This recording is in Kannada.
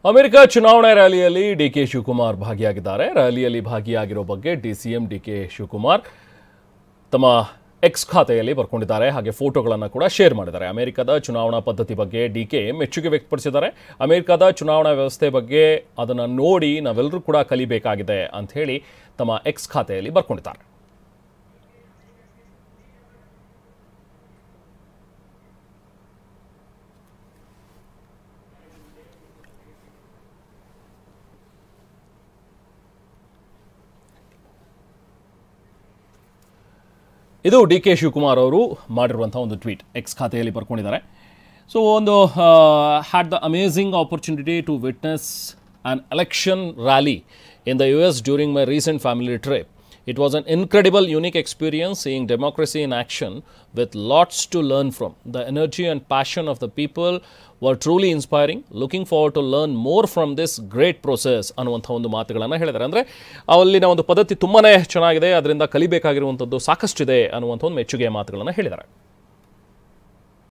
ಅಮೆರಿಕ ಚುನಾವಣಾ ರ್ಯಾಲಿಯಲ್ಲಿ ಡಿಕೆ ಶಿವಕುಮಾರ್ ಭಾಗಿಯಾಗಿದ್ದಾರೆ. ರ್ಯಾಲಿಯಲ್ಲಿ ಭಾಗಿಯಾಗಿರೋ ಬಗ್ಗೆ ಸಿಎಂ ಡಿಕೆ ಶಿವಕುಮಾರ್ ತಮ್ಮ ಎಕ್ಸ್ ಖಾತೆಯಲ್ಲಿ ಬರ್ಕೊಂಡಿದ್ದಾರೆ. ಹಾಗೆ ಫೋಟೋಗಳನ್ನು ಕೂಡ ಶೇರ್ ಮಾಡಿದ್ದಾರೆ. ಅಮೆರಿಕದ ಚುನಾವಣಾ ಪದ್ಧತಿ ಬಗ್ಗೆ ಡಿಕೆ ಮೆಚ್ಚುಗೆ ವ್ಯಕ್ತಪಡಿಸಿದ್ದಾರೆ. ಅಮೆರಿಕದ ಚುನಾವಣಾ ವ್ಯವಸ್ಥೆ ಬಗ್ಗೆ ಅದನ್ನು ನೋಡಿ ನಾವೆಲ್ಲರೂ ಕೂಡ ಕಲಿಬೇಕಾಗಿದೆ ಅಂತ ಹೇಳಿ ತಮ್ಮ ಎಕ್ಸ್ ಖಾತೆಯಲ್ಲಿ ಬರ್ಕೊಂಡಿದ್ದಾರೆ. ಇದು ಡಿಕೆ ಶಿವಕುಮಾರ್ ಅವರು ಮಾಡಿರುವಂಥ ಒಂದು ಟ್ವೀಟ್ ಎಕ್ಸ್ ಖಾತೆಯಲ್ಲಿ ಬರ್ಕೊಂಡಿದ್ದಾರೆ. ಸೊ ಒಂದು had the amazing opportunity to witness an election rally in the US during my recent family trip. It was an incredible, unique experience seeing democracy in action with lots to learn from. The energy and passion of the people were truly inspiring. Looking forward to learn more from this great process ಅನ್ನುವಂಥ ಒಂದು ಮಾತುಗಳನ್ನು ಹೇಳಿದ್ದಾರೆ. ಅಂದರೆ ಅಲ್ಲಿನ ಒಂದು ಪದ್ಧತಿ ತುಂಬಾ ಚೆನ್ನಾಗಿದೆ, ಅದರಿಂದ ಕಲಿಬೇಕಾಗಿರುವಂಥದ್ದು ಸಾಕಷ್ಟಿದೆ ಅನ್ನುವಂಥ ಒಂದು ಮೆಚ್ಚುಗೆಯ ಮಾತುಗಳನ್ನು ಹೇಳಿದ್ದಾರೆ.